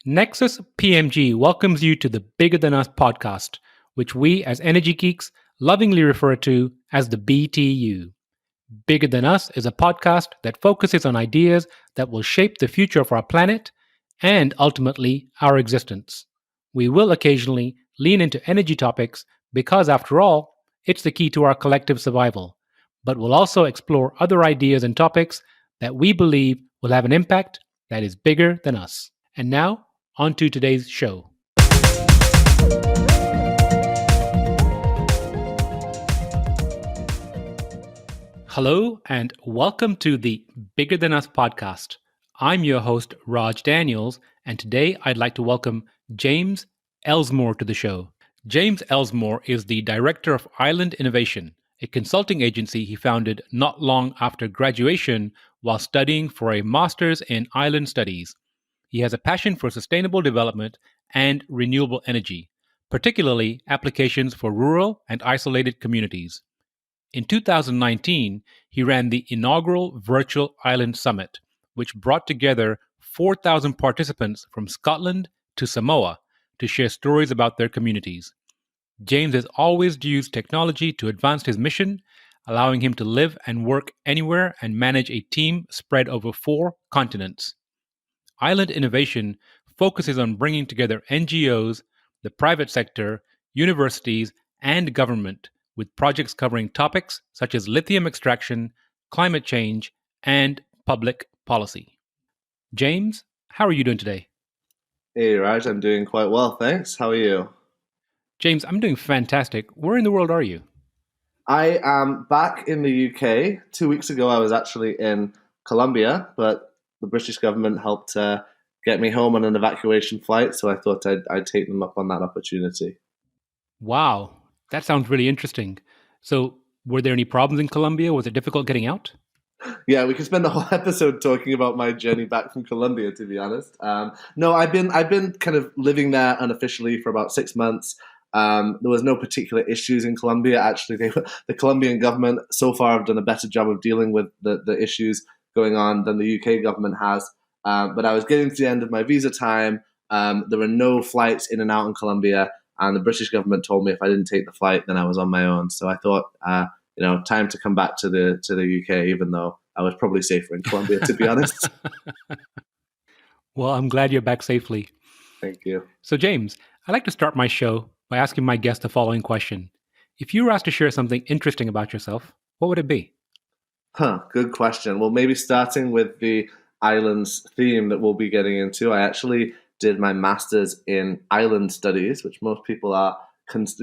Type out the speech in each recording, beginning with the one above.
Nexus PMG welcomes you to the Bigger Than Us podcast, which we as energy geeks lovingly refer to as the BTU. Bigger Than Us is a podcast that focuses on ideas that will shape the future of our planet and ultimately our existence. We will occasionally lean into energy topics because, after all, it's the key to our collective survival. But we'll also explore other ideas and topics that we believe will have an impact that is bigger than us. And now, on to today's show. Hello, and welcome to the Bigger Than Us podcast. I'm your host, Raj Daniels, and today I'd like to welcome James Ellsmoor to the show. James Ellsmoor is the director of Island Innovation, a consulting agency he founded not long after graduation while studying for a master's in island studies. He has a passion for sustainable development and renewable energy, particularly applications for rural and isolated communities. In 2019, he ran the inaugural Virtual Island Summit, which brought together 4,000 participants from Scotland to Samoa to share stories about their communities. James has always used technology to advance his mission, allowing him to live and work anywhere and manage a team spread over 4 continents. Island Innovation focuses on bringing together NGOs, the private sector, universities, and government with projects covering topics such as lithium extraction, climate change, and public policy. James, how are you doing today? Hey, Raj, I'm doing quite well, thanks. How are you? James, I'm doing fantastic. Where in the world are you? I am back in the UK. 2 weeks ago, I was actually in Colombia, but the British government helped get me home on an evacuation flight, so I thought I'd take them up on that opportunity. Wow, that sounds really interesting. So, were there any problems in Colombia? Was it difficult getting out? Yeah, we could spend the whole episode talking about my journey back from Colombia. To be honest, no, I've been kind of living there unofficially for about 6 months. There was no particular issues in Colombia. Actually, the Colombian government so far have done a better job of dealing with the issues going on than the UK government has. But I was getting to the end of my visa time. There were no flights in and out in Colombia, and the British government told me if I didn't take the flight, then I was on my own. So I thought, time to come back to the UK, even though I was probably safer in Colombia, to be honest. Well, I'm glad you're back safely. Thank you. So, James, I like to start my show by asking my guest the following question. If you were asked to share something interesting about yourself, what would it be? Good question. Well, maybe starting with the islands theme that we'll be getting into. I actually did my master's in island studies, which most people are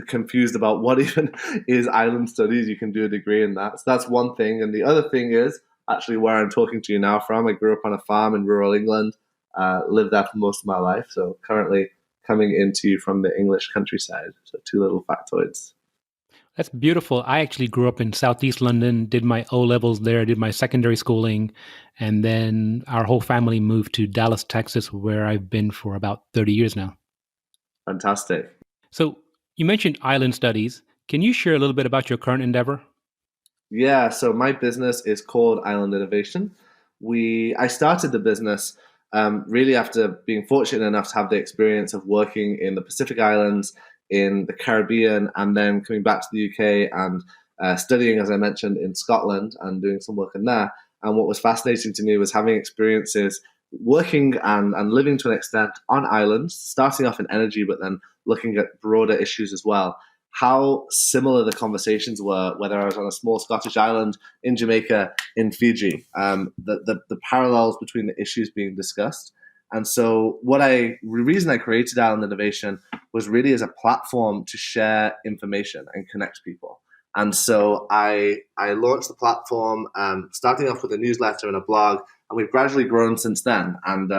confused about what even is island studies. You can do a degree in that. So that's one thing. And the other thing is actually where I'm talking to you now from. I grew up on a farm in rural England, lived there for most of my life. So currently coming into you from the English countryside. So 2 little factoids. That's beautiful. I actually grew up in Southeast London, did my O levels there, did my secondary schooling, and then our whole family moved to Dallas, Texas, where I've been for about 30 years now. Fantastic. So you mentioned island studies. Can you share a little bit about your current endeavor? Yeah, so my business is called Island Innovation. I started the business really after being fortunate enough to have the experience of working in the Pacific Islands, in the Caribbean, and then coming back to the UK and studying, as I mentioned, in Scotland and doing some work in there. And what was fascinating to me was having experiences working and living to an extent on islands, starting off in energy, but then looking at broader issues as well. How similar the conversations were, whether I was on a small Scottish island, in Jamaica, in Fiji, the parallels between the issues being discussed. And so the reason I created Island Innovation was really as a platform to share information and connect people. And so I launched the platform, starting off with a newsletter and a blog, and we've gradually grown since then. And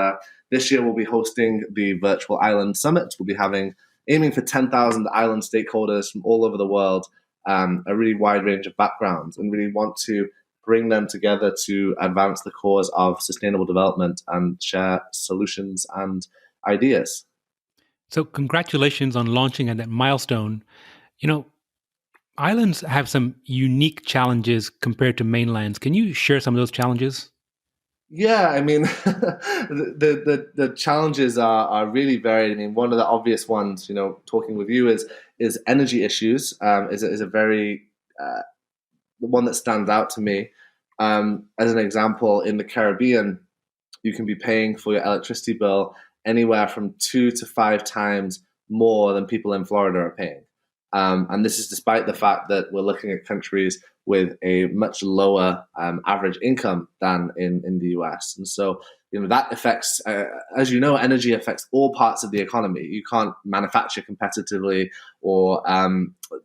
this year we'll be hosting the Virtual Island Summit. We'll be aiming for 10,000 island stakeholders from all over the world, a really wide range of backgrounds, and really want to bring them together to advance the cause of sustainable development and share solutions and ideas. So congratulations on launching at that milestone. You know, islands have some unique challenges compared to mainlands. Can you share some of those challenges? Yeah, I mean, the challenges are really varied. I mean, one of the obvious ones, talking with you is energy issues. Is a very the one that stands out to me. As an example, in the Caribbean, you can be paying for your electricity bill anywhere from 2 to 5 times more than people in Florida are paying. And this is despite the fact that we're looking at countries with a much lower average income than in the US. And so, that affects, as you know, energy affects all parts of the economy. You can't manufacture competitively or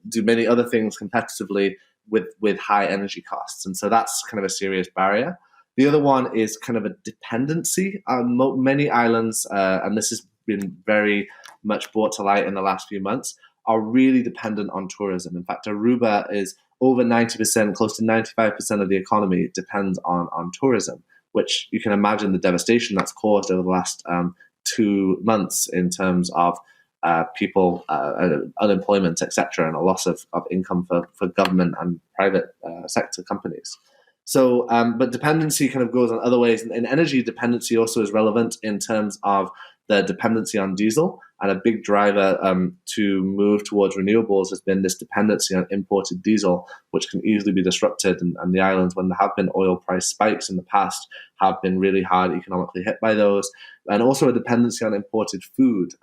do many other things competitively with high energy costs. And so that's kind of a serious barrier. The other one is kind of a dependency. Many islands, and this has been very much brought to light in the last few months, are really dependent on tourism. In fact, Aruba is over 90%, close to 95% of the economy depends on tourism, which you can imagine the devastation that's caused over the last 2 months in terms of people, unemployment, etc., and a loss of income for government and private sector companies. So, but dependency kind of goes on other ways. And energy dependency also is relevant in terms of the dependency on diesel. And a big driver to move towards renewables has been this dependency on imported diesel, which can easily be disrupted. And the islands, when there have been oil price spikes in the past, have been really hard economically hit by those. And also a dependency on imported food.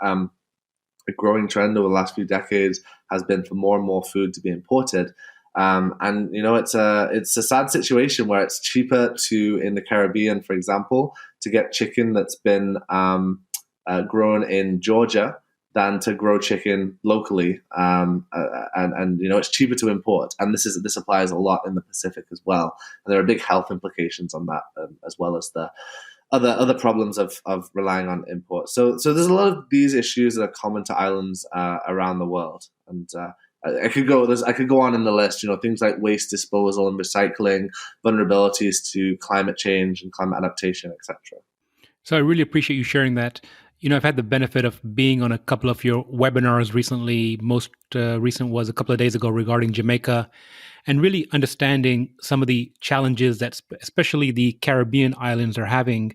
A growing trend over the last few decades has been for more and more food to be imported. And it's a sad situation where it's cheaper to in the Caribbean, for example, to get chicken that's been grown in Georgia than to grow chicken locally. And it's cheaper to import, and this applies a lot in the Pacific as well. And there are big health implications on that, as well as the other problems of relying on imports. So there's a lot of these issues that are common to islands around the world, and I could go on in the list. Things like waste disposal and recycling, vulnerabilities to climate change and climate adaptation, etc. So I really appreciate you sharing that. I've had the benefit of being on a couple of your webinars recently. Most recent was a couple of days ago regarding Jamaica, and really understanding some of the challenges that especially the Caribbean islands are having.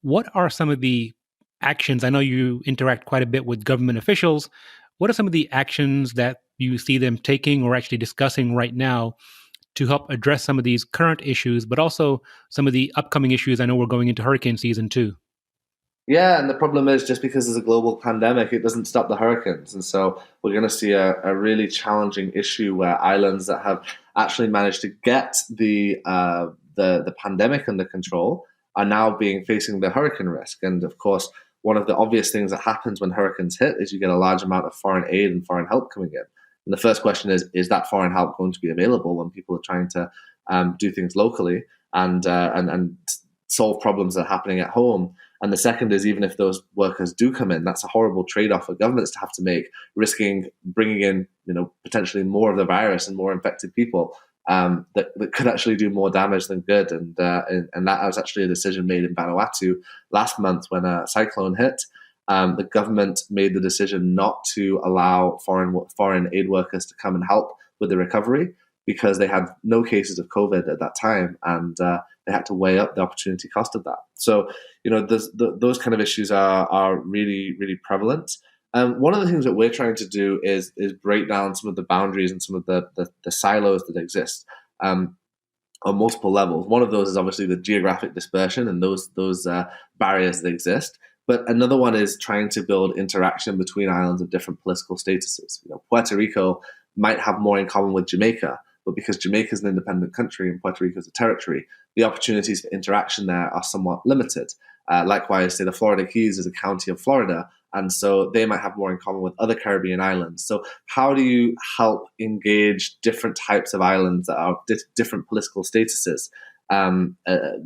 What are some of the actions? I know you interact quite a bit with government officials. What are some of the actions that you see them taking or actually discussing right now to help address some of these current issues, but also some of the upcoming issues? I know we're going into hurricane season too. Yeah, and the problem is just because there's a global pandemic, it doesn't stop the hurricanes. And so we're going to see a really challenging issue where islands that have actually managed to get the pandemic under control are now being facing the hurricane risk. And of course, one of the obvious things that happens when hurricanes hit is you get a large amount of foreign aid and foreign help coming in. And the first question is that foreign help going to be available when people are trying to do things locally and solve problems that are happening at home? And the second is, even if those workers do come in, that's a horrible trade-off for governments to have to make, risking bringing in, potentially more of the virus and more infected people that could actually do more damage than good. And that was actually a decision made in Vanuatu last month when a cyclone hit. The government made the decision not to allow foreign aid workers to come and help with the recovery because they had no cases of COVID at that time, and they had to weigh up the opportunity cost of that. So, those kind of issues are really, really prevalent. One of the things that we're trying to do is break down some of the boundaries and some of the silos that exist on multiple levels. One of those is obviously the geographic dispersion and those barriers that exist. But another one is trying to build interaction between islands of different political statuses. Puerto Rico might have more in common with Jamaica, but because Jamaica is an independent country and Puerto Rico is a territory, the opportunities for interaction there are somewhat limited. Likewise, say the Florida Keys is a county of Florida, and so they might have more in common with other Caribbean islands. So how do you help engage different types of islands that are different political statuses?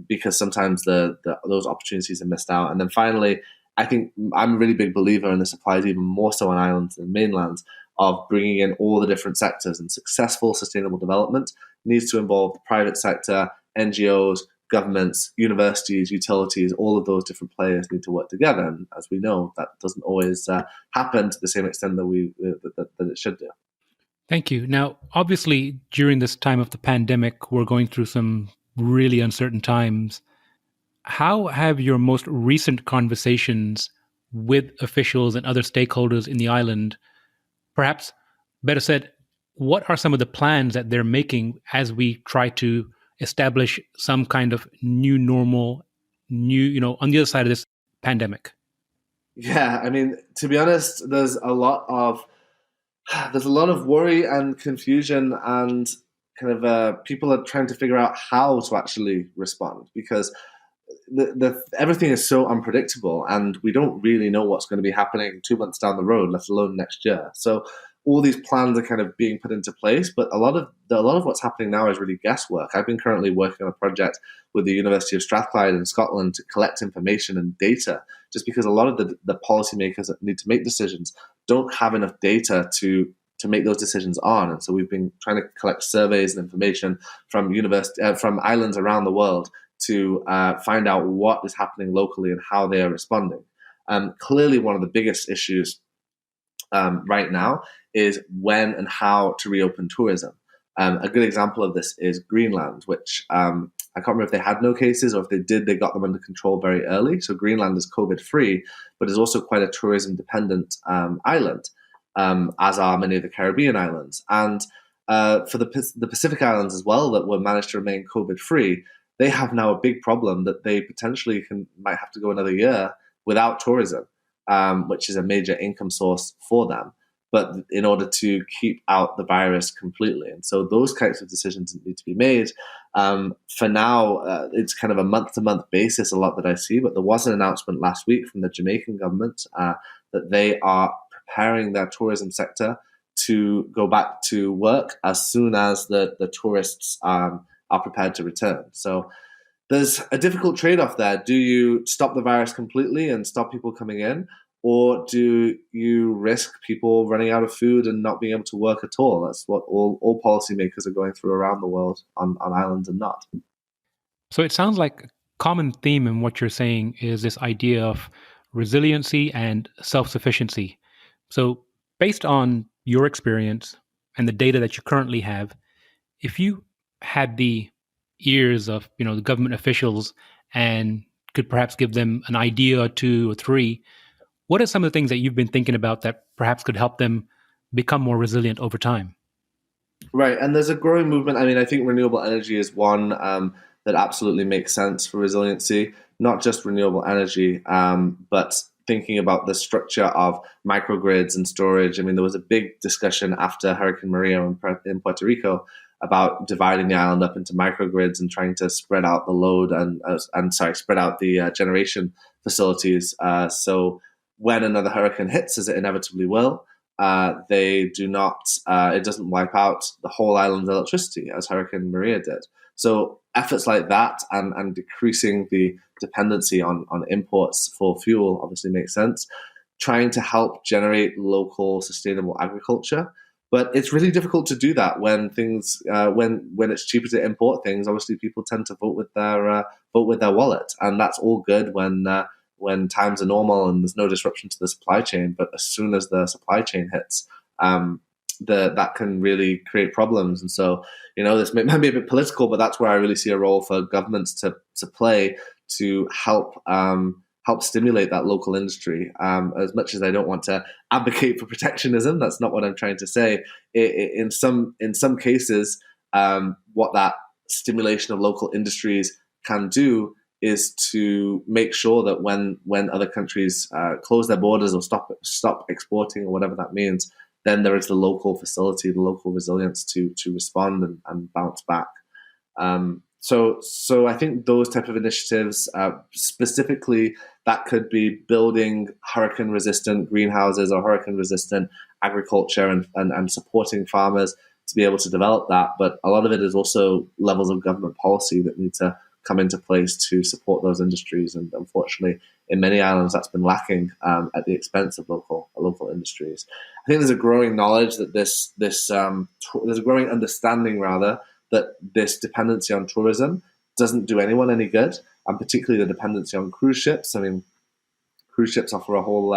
Because sometimes those opportunities are missed out. And then finally, I think I'm a really big believer, and this applies even more so on islands than mainlands, of bringing in all the different sectors. And successful sustainable development needs to involve the private sector, NGOs, governments, universities, utilities. All of those different players need to work together. And as we know, that doesn't always happen to the same extent that it should do. Thank you. Now, obviously, during this time of the pandemic, we're going through some really uncertain times. How have your most recent conversations with officials and other stakeholders in the island, perhaps better said, what are some of the plans that they're making as we try to establish some kind of new normal, on the other side of this pandemic? Yeah, I mean, to be honest, there's a lot of worry and confusion, and kind of people are trying to figure out how to actually respond, because everything is so unpredictable, and we don't really know what's going to be happening 2 months down the road, let alone next year. So all these plans are kind of being put into place, but a lot of what's happening now is really guesswork. I've been currently working on a project with the University of Strathclyde in Scotland to collect information and data, just because a lot of the policymakers that need to make decisions don't have enough data to make those decisions on. And so we've been trying to collect surveys and information from islands around the world to find out what is happening locally and how they are responding. Clearly, one of the biggest issues right now is when and how to reopen tourism. A good example of this is Greenland, which I can't remember if they had no cases, or if they did, they got them under control very early. So Greenland is COVID-free, but is also quite a tourism-dependent island, as are many of the Caribbean islands. And for the Pacific Islands as well, that were managed to remain COVID-free, they have now a big problem that they potentially might have to go another year without tourism, which is a major income source for them, but in order to keep out the virus completely. And so those types of decisions need to be made. For now, it's kind of a month-to-month basis, a lot that I see, but there was an announcement last week from the Jamaican government that they are preparing their tourism sector to go back to work as soon as the tourists are prepared to return. So there's a difficult trade-off there. Do you stop the virus completely and stop people coming in? Or do you risk people running out of food and not being able to work at all? That's what all policymakers are going through around the world, on islands and not. So it sounds like a common theme in what you're saying is this idea of resiliency and self sufficiency. So, based on your experience and the data that you currently have, if you had the ears of the government officials and could perhaps give them an idea or two or three, what are some of the things that you've been thinking about that perhaps could help them become more resilient over time? Right, and there's a growing movement. I mean, I think renewable energy is one that absolutely makes sense for resiliency. Not just renewable energy, but thinking about the structure of microgrids and storage. I mean, there was a big discussion after Hurricane Maria in Puerto Rico about dividing the island up into microgrids and trying to spread out the load and spread out the generation facilities. So when another hurricane hits, as it inevitably will, they do not. It doesn't wipe out the whole island's electricity as Hurricane Maria did. So efforts like that and decreasing the dependency on imports for fuel obviously makes sense. Trying to help generate local sustainable agriculture, but it's really difficult to do that when when it's cheaper to import things. Obviously, people tend to vote with their wallet, and that's all good when times are normal and there's no disruption to the supply chain. But as soon as the supply chain hits, that can really create problems. And so, this might be a bit political, but that's where I really see a role for governments to play to help stimulate that local industry. As much as I don't want to advocate for protectionism, that's not what I'm trying to say. In some cases, what that stimulation of local industries can do is to make sure that when other countries close their borders or stop exporting, or whatever that means, then there is the local facility, the local resilience to respond and bounce back. So I think those type of initiatives, specifically, that could be building hurricane-resistant greenhouses or hurricane-resistant agriculture and supporting farmers to be able to develop that. But a lot of it is also levels of government policy that need to come into place to support those industries. And unfortunately, in many islands, that's been lacking at the expense of local industries. I think there's a growing knowledge that there's a growing understanding, rather, that this dependency on tourism doesn't do anyone any good, and particularly the dependency on cruise ships. I mean, cruise ships offer a whole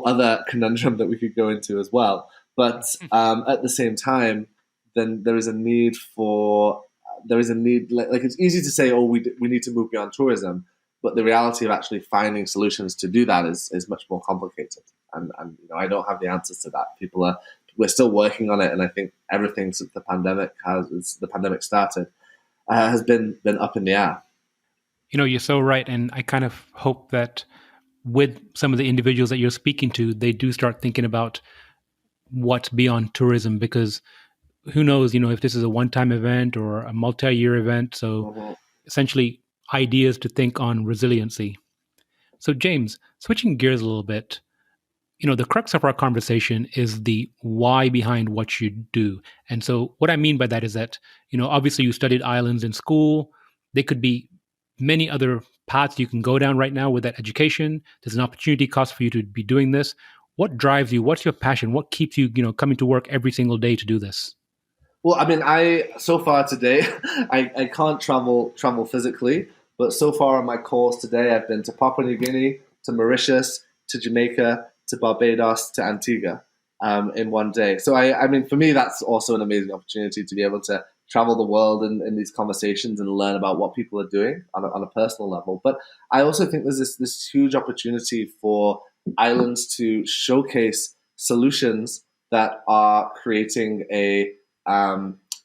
other conundrum that we could go into as well. But at the same time, then there is a need, like it's easy to say, oh, we need to move beyond tourism, But the reality of actually finding solutions to do that is much more complicated. And I don't have the answers to that. We're still working on it, and I think everything since the pandemic started has been up in the air. You're so right. And I kind of hope that with some of the individuals that you're speaking to, they do start thinking about what's beyond tourism, because who knows, if this is a one-time event or a multi-year event. So Mhm. essentially ideas to think on resiliency. So James, switching gears a little bit, the crux of our conversation is the why behind what you do. And so what I mean by that is that, obviously you studied islands in school. There could be many other paths you can go down right now with that education. There's an opportunity cost for you to be doing this. What drives you? What's your passion? What keeps you, coming to work every single day to do this? Well, I mean, I so far today, I can't travel physically, but so far on my course today, I've been to Papua New Guinea, to Mauritius, to Jamaica, to Barbados, to Antigua, in one day. So I mean, for me, that's also an amazing opportunity to be able to travel the world in these conversations and learn about what people are doing on a personal level. But I also think there's this huge opportunity for islands to showcase solutions that are creating a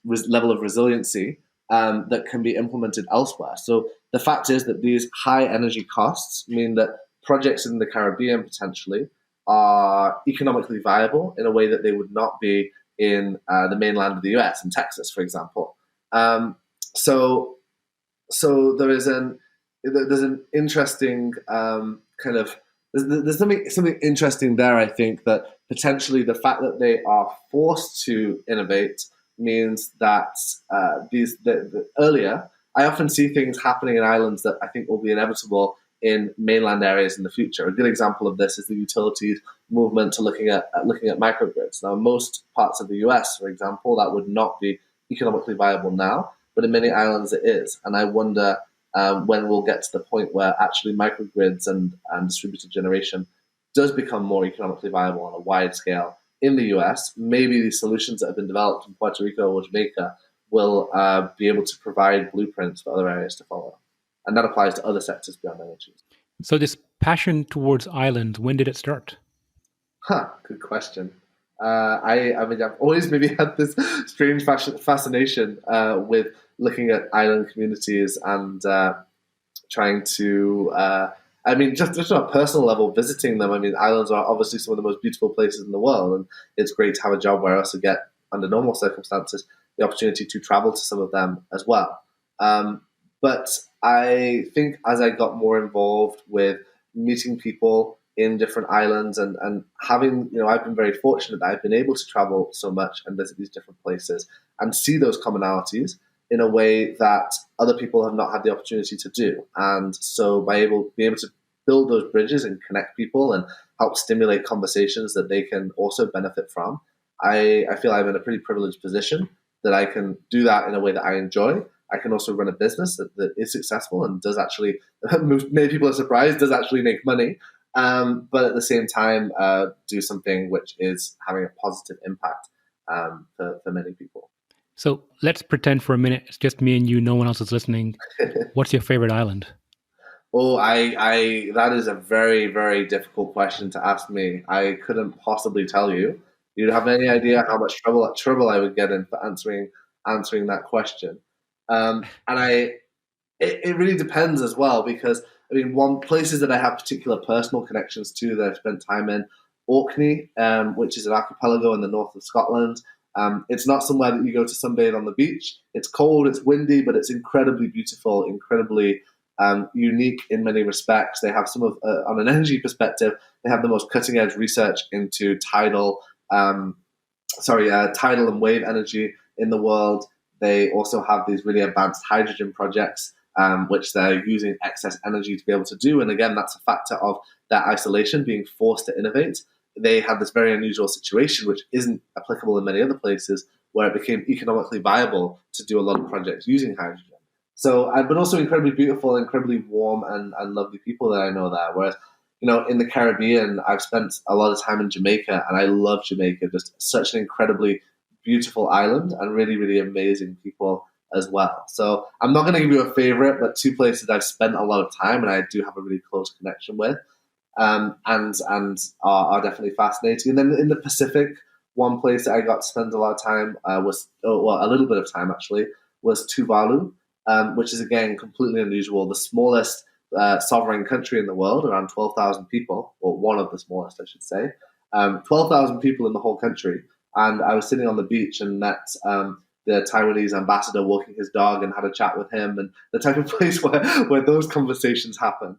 level of resiliency that can be implemented elsewhere. So the fact is that these high energy costs mean that projects in the Caribbean potentially are economically viable in a way that they would not be in the mainland of the US, in Texas, for example. Um, so so there's an interesting kind of there's something interesting there. I think that potentially the fact that they are forced to innovate means that earlier I often see things happening in islands that I think will be inevitable in mainland areas in the future. A good example of this is the utilities movement to looking at microgrids. Now, in most parts of the US, for example, that would not be economically viable now, but in many islands it is. And I wonder when we'll get to the point where actually microgrids and distributed generation does become more economically viable on a wide scale in the US. Maybe these solutions that have been developed in Puerto Rico or Jamaica will be able to provide blueprints for other areas to follow. And that applies to other sectors beyond energy. So this passion towards islands, when did it start? Good question. I mean, I've always maybe had this strange fascination with looking at island communities and trying to. I mean, just on a personal level, visiting them. I mean, islands are obviously some of the most beautiful places in the world, and it's great to have a job where I also get, under normal circumstances, the opportunity to travel to some of them as well. But I think as I got more involved with meeting people in different islands and having, I've been very fortunate that I've been able to travel so much and visit these different places and see those commonalities in a way that other people have not had the opportunity to do. And so being able to build those bridges and connect people and help stimulate conversations that they can also benefit from, I feel I'm in a pretty privileged position that I can do that in a way that I enjoy. I can also run a business that is successful and does actually, many people are surprised, does actually make money. But at the same time, do something which is having a positive impact for many people. So let's pretend for a minute it's just me and you, no one else is listening. What's your favorite island? Oh, that is a very, very difficult question to ask me. I couldn't possibly tell you. You'd have any idea how much trouble I would get in for answering that question. And it really depends as well because I mean, one places that I have particular personal connections to that I've spent time in, Orkney, which is an archipelago in the north of Scotland. It's not somewhere that you go to sunbathe on the beach. It's cold, it's windy, but it's incredibly beautiful, incredibly unique in many respects. They have some of, on an energy perspective, they have the most cutting edge research into tidal and wave energy in the world. They also have these really advanced hydrogen projects, which they're using excess energy to be able to do. And again, that's a factor of that isolation, being forced to innovate. They had this very unusual situation, which isn't applicable in many other places, where it became economically viable to do a lot of projects using hydrogen. So, but also incredibly beautiful, incredibly warm and lovely people that I know there. Whereas, in the Caribbean, I've spent a lot of time in Jamaica, and I love Jamaica. Just such an incredibly beautiful island and really, really amazing people as well. So I'm not going to give you a favorite, but two places I've spent a lot of time and I do have a really close connection with, and are definitely fascinating. And then in the Pacific, one place that I got to spend a lot of time was, a little bit of time actually, was Tuvalu, which is again completely unusual. The smallest sovereign country in the world, around 12,000 people, or one of the smallest, I should say. 12,000 people in the whole country. And I was sitting on the beach and met the Taiwanese ambassador walking his dog and had a chat with him, and the type of place where those conversations happen.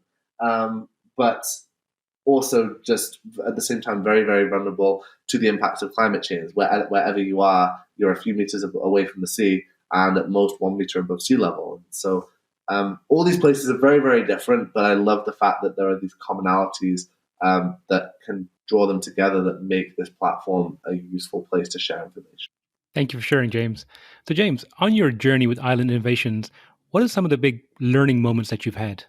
But also just at the same time very, very vulnerable to the impacts of climate change. Wherever you are, you're a few meters away from the sea and at most 1 meter above sea level. So all these places are very, very different, but I love the fact that there are these commonalities that can draw them together that make this platform a useful place to share information. Thank you for sharing, James. So, James, on your journey with Island Innovations, what are some of the big learning moments that you've had?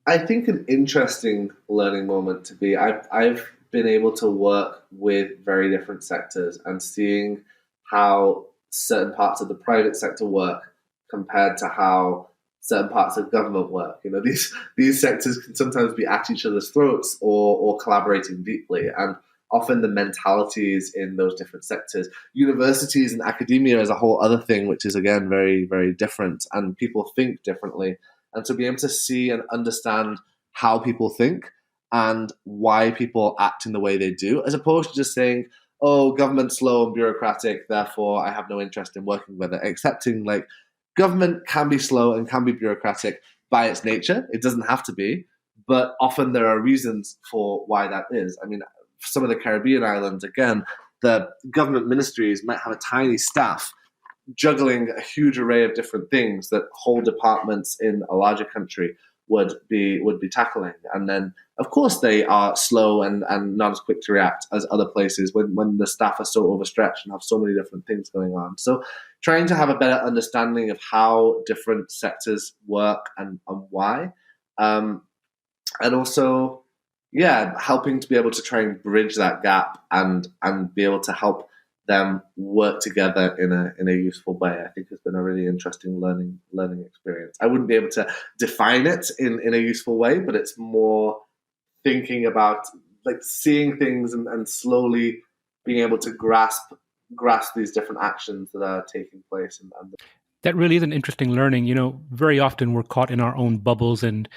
I think an interesting learning moment to be, I've been able to work with very different sectors and seeing how certain parts of the private sector work compared to how certain parts of government work. You know, these sectors can sometimes be at each other's throats or collaborating deeply. And often the mentalities in those different sectors. Universities and academia is a whole other thing, which is again very, very different, and people think differently. And to be able to see and understand how people think and why people act in the way they do, as opposed to just saying, oh, government's slow and bureaucratic, therefore I have no interest in working with it. Accepting like government can be slow and can be bureaucratic by its nature. It doesn't have to be, but often there are reasons for why that is. I mean, some of the Caribbean islands, again, the government ministries might have a tiny staff juggling a huge array of different things that whole departments in a larger country would be tackling. And then, of course, they are slow and not as quick to react as other places when the staff are so overstretched and have so many different things going on. So trying to have a better understanding of how different sectors work and why. And also, yeah, helping to be able to try and bridge that gap and be able to help them work together in a useful way, I think has been a really interesting learning experience. I wouldn't be able to define it in a useful way, but it's more thinking about like seeing things and slowly being able to grasp these different actions that are taking place. That really is an interesting learning. You know, very often we're caught in our own bubbles. And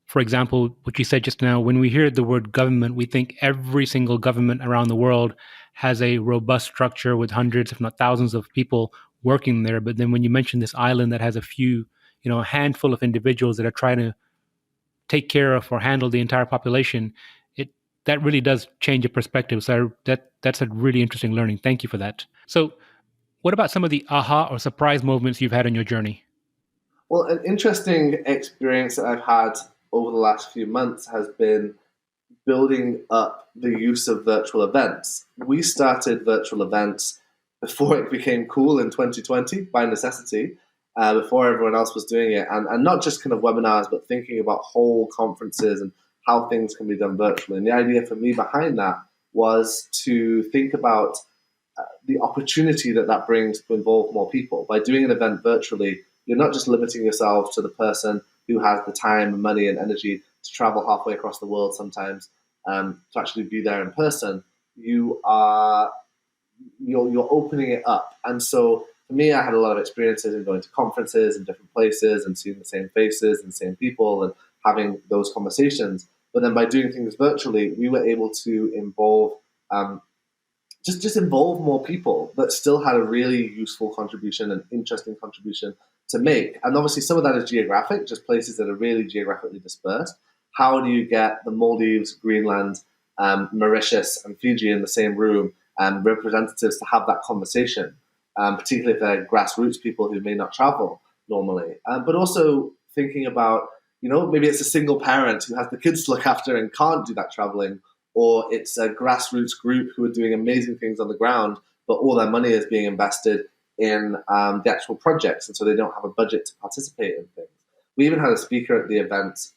for example, what you said just now, when we hear the word government, we think every single government around the world has a robust structure with hundreds, if not thousands of people working there. But then when you mention this island that has a few, a handful of individuals that are trying to take care of or handle the entire population, that really does change your perspective. So that's a really interesting learning. Thank you for that. So what about some of the aha or surprise moments you've had on your journey? Well, an interesting experience that I've had over the last few months has been building up the use of virtual events. We started virtual events before it became cool in 2020 by necessity, before everyone else was doing it. And not just kind of webinars, but thinking about whole conferences and how things can be done virtually. And the idea for me behind that was to think about the opportunity that brings to involve more people. By doing an event virtually, you're not just limiting yourself to the person who has the time and money and energy to travel halfway across the world sometimes to actually be there in person. You're opening it up. And so for me, I had a lot of experiences in going to conferences in different places and seeing the same faces and the same people and having those conversations. But then by doing things virtually, we were able to involve just involve more people that still had a really useful contribution and interesting contribution to make. And obviously some of that is geographic, just places that are really geographically dispersed. How do you get the Maldives, Greenland, Mauritius, and Fiji in the same room and representatives to have that conversation, particularly if they're grassroots people who may not travel normally. But also thinking about, maybe it's a single parent who has the kids to look after and can't do that traveling, or it's a grassroots group who are doing amazing things on the ground, but all their money is being invested in the actual projects, and so they don't have a budget to participate in things. We even had a speaker at the event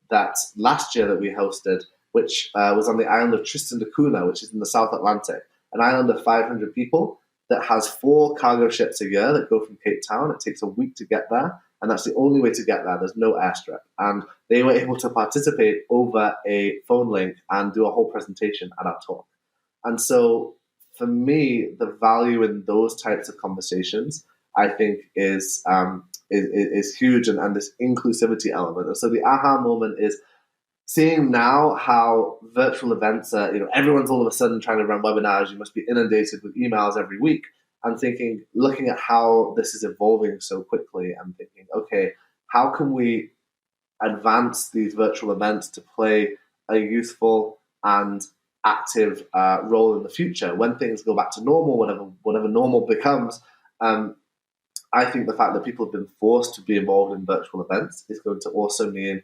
that last year that we hosted, which was on the island of Tristan da Cunha, which is in the South Atlantic, an island of 500 people. that has 4 cargo ships a year that go from Cape Town. It takes a week to get there, and that's the only way to get there. There's no airstrip. And they were able to participate over a phone link and do a whole presentation at our talk. And so for me, the value in those types of conversations, I think, is huge, and this inclusivity element. And so the aha moment is seeing now how virtual events are, everyone's all of a sudden trying to run webinars. You must be inundated with emails every week. And looking at how this is evolving so quickly and thinking, okay, how can we advance these virtual events to play a useful and active role in the future when things go back to normal, whatever normal becomes. I think the fact that people have been forced to be involved in virtual events is going to also mean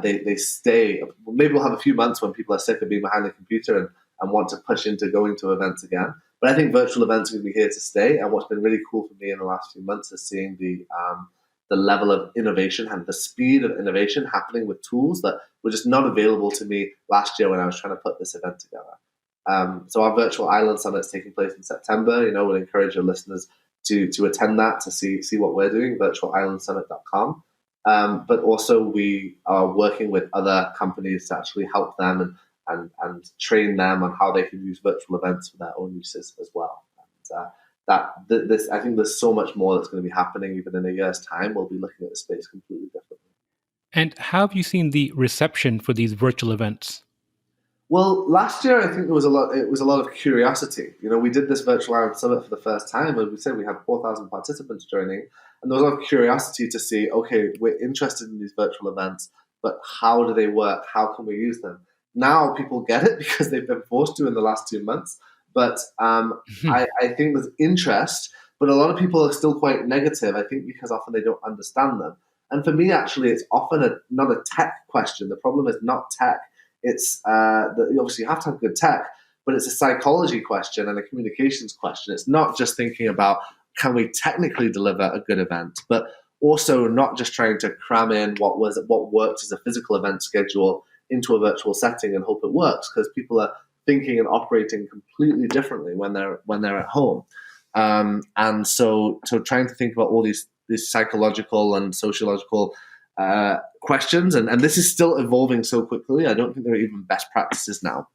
they stay. Maybe we'll have a few months when people are sick of being behind the computer and want to push into going to events again. But I think virtual events are going to be here to stay. And what's been really cool for me in the last few months is seeing the level of innovation and the speed of innovation happening with tools that were just not available to me last year when I was trying to put this event together. So our virtual island summit is taking place in September. We'll encourage your listeners to attend that, to see what we're doing, virtualislandsummit.com. But also we are working with other companies to actually help them and train them on how they can use virtual events for their own uses as well. And I think there's so much more that's going to be happening. Even in a year's time, we'll be looking at the space completely differently. And how have you seen the reception for these virtual events? Well, last year I think there was a lot. It was a lot of curiosity. We did this virtual Island Summit for the first time, and we said we had 4,000 participants joining, and there was a lot of curiosity to see. Okay, we're interested in these virtual events, but how do they work? How can we use them? Now people get it because they've been forced to in the last 2 months. But I think there's interest, but a lot of people are still quite negative. I think because often they don't understand them. And for me, actually, it's often not a tech question. The problem is not tech. It's obviously you have to have good tech, but it's a psychology question and a communications question. It's not just thinking about can we technically deliver a good event, but also not just trying to cram in what works as a physical event schedule into a virtual setting and hope it works, because people are thinking and operating completely differently when they're at home. And so trying to think about all these psychological and sociological questions, and this is still evolving so quickly. I don't think there are even best practices now.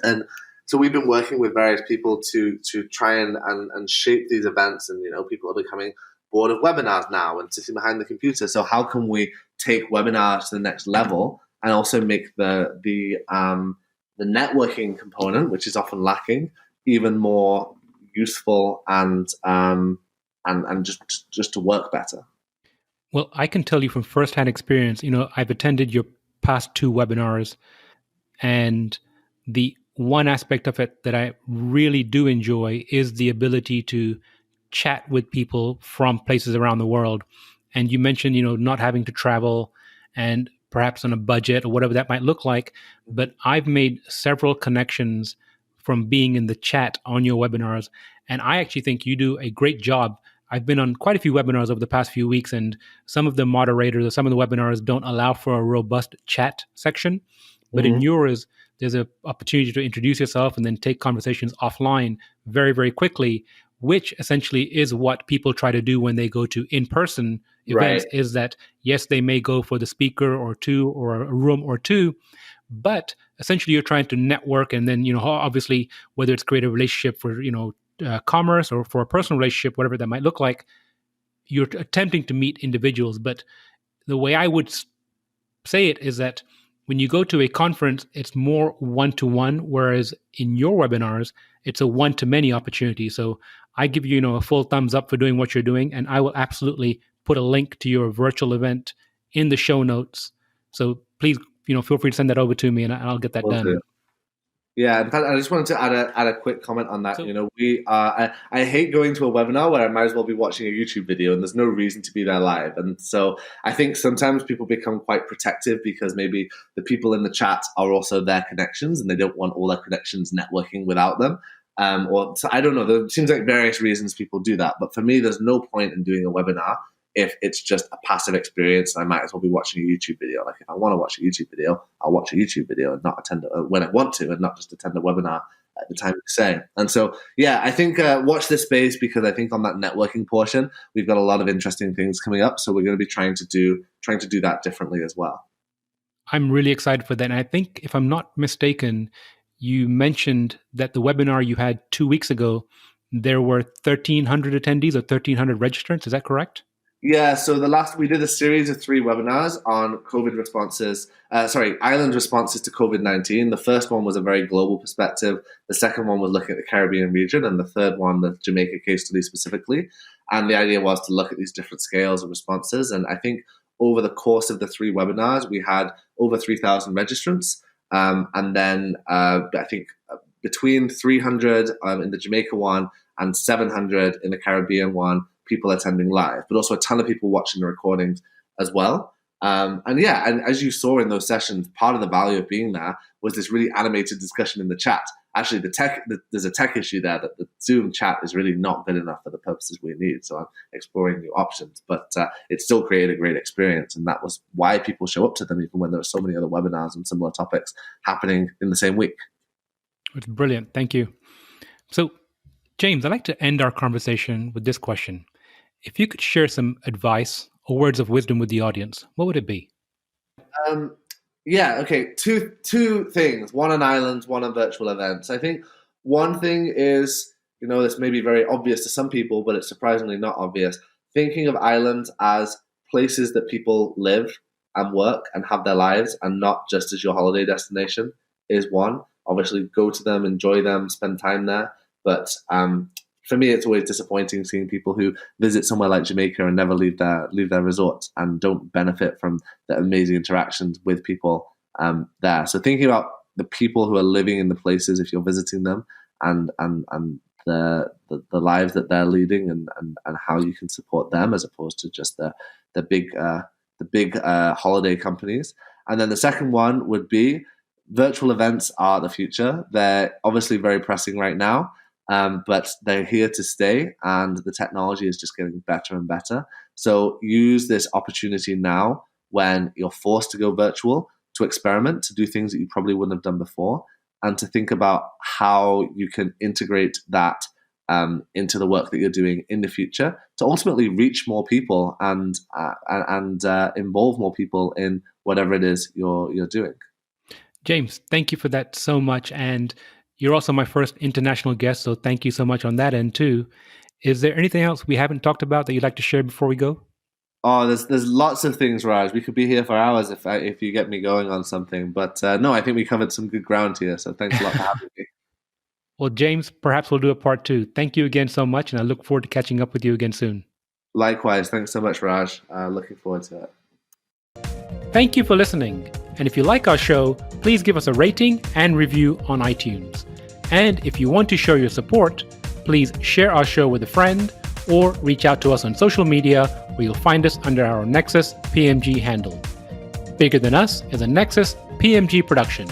And so we've been working with various people to try and shape these events, and people are becoming bored of webinars now and sitting behind the computer. So how can we take webinars to the next level and also make the networking component, which is often lacking, even more useful and just to work better? Well, I can tell you from firsthand experience, I've attended your past 2 webinars, and the one aspect of it that I really do enjoy is the ability to chat with people from places around the world. And you mentioned, not having to travel and perhaps on a budget or whatever that might look like. But I've made several connections from being in the chat on your webinars. And I actually think you do a great job. I've been on quite a few webinars over the past few weeks, and some of the moderators or some of the webinars don't allow for a robust chat section. But in yours, there's an opportunity to introduce yourself and then take conversations offline very, very quickly, which essentially is what people try to do when they go to in-person events, Right. is that, yes, they may go for the speaker or two or a room or two, but essentially you're trying to network, and then, obviously, whether it's create a relationship for, commerce or for a personal relationship, whatever that might look like, you're attempting to meet individuals. But the way I would say it is that when you go to a conference, it's more one-to-one, whereas in your webinars, it's a one-to-many opportunity. So I give you, a full thumbs up for doing what you're doing, and I will absolutely put a link to your virtual event in the show notes. So please, feel free to send that over to me, and I'll get that Will done. do. Yeah, in fact, I just wanted to add a quick comment on that. So, we I hate going to a webinar where I might as well be watching a YouTube video and there's no reason to be there live. And so I think sometimes people become quite protective because maybe the people in the chat are also their connections and they don't want all their connections networking without them. Or so I don't know. There seems like various reasons people do that. But for me, there's no point in doing a webinar if it's just a passive experience. I might as well be watching a YouTube video. Like if I want to watch a YouTube video, I'll watch a YouTube video and not attend when I want to, and not just attend a webinar at the time to say. And so, yeah, I think watch this space, because I think on that networking portion, we've got a lot of interesting things coming up. So we're going to be trying to do that differently as well. I'm really excited for that. And I think, if I'm not mistaken, you mentioned that the webinar you had 2 weeks ago, there were 1,300 attendees or 1,300 registrants. Is that correct? Yeah, so we did a series of 3 webinars on COVID responses, island responses to COVID-19. The first one was a very global perspective. The second one was looking at the Caribbean region, and the third one, the Jamaica case study specifically. And the idea was to look at these different scales of responses. And I think over the course of the 3 webinars, we had over 3,000 registrants. And then I think between 300 in the Jamaica one and 700 in the Caribbean one, people attending live, but also a ton of people watching the recordings as well. And as you saw in those sessions, part of the value of being there was this really animated discussion in the chat. Actually, there's a tech issue there that the Zoom chat is really not good enough for the purposes we need. So I'm exploring new options, but it still created a great experience. And that was why people show up to them, even when there are so many other webinars on similar topics happening in the same week. It's brilliant. Thank you. So, James, I'd like to end our conversation with this question. If you could share some advice or words of wisdom with the audience, what would it be? Two things. One on islands, one on virtual events. I think one thing is, this may be very obvious to some people, but it's surprisingly not obvious. Thinking of islands as places that people live and work and have their lives, and not just as your holiday destination, is one. Obviously, go to them, enjoy them, spend time there. But for me, it's always disappointing seeing people who visit somewhere like Jamaica and never leave their resorts and don't benefit from the amazing interactions with people there. So thinking about the people who are living in the places, if you're visiting them, and the lives that they're leading, and how you can support them, as opposed to just the big holiday companies. And then the second one would be, virtual events are the future. They're obviously very pressing right now. But they're here to stay, and the technology is just getting better and better. So use this opportunity now, when you're forced to go virtual, to experiment, to do things that you probably wouldn't have done before, and to think about how you can integrate that into the work that you're doing in the future, to ultimately reach more people and involve more people in whatever it is you're doing. James, thank you for that so much. And you're also my first international guest, so thank you so much on that end too. Is there anything else we haven't talked about that you'd like to share before we go? Oh, there's lots of things, Raj. We could be here for hours if you get me going on something. But no, I think we covered some good ground here. So thanks a lot for having me. Well, James, perhaps we'll do a part 2. Thank you again so much, and I look forward to catching up with you again soon. Likewise. Thanks so much, Raj. Looking forward to it. Thank you for listening. And if you like our show, please give us a rating and review on iTunes. And if you want to show your support, please share our show with a friend or reach out to us on social media, where you'll find us under our Nexus PMG handle. Bigger Than Us is a Nexus PMG production.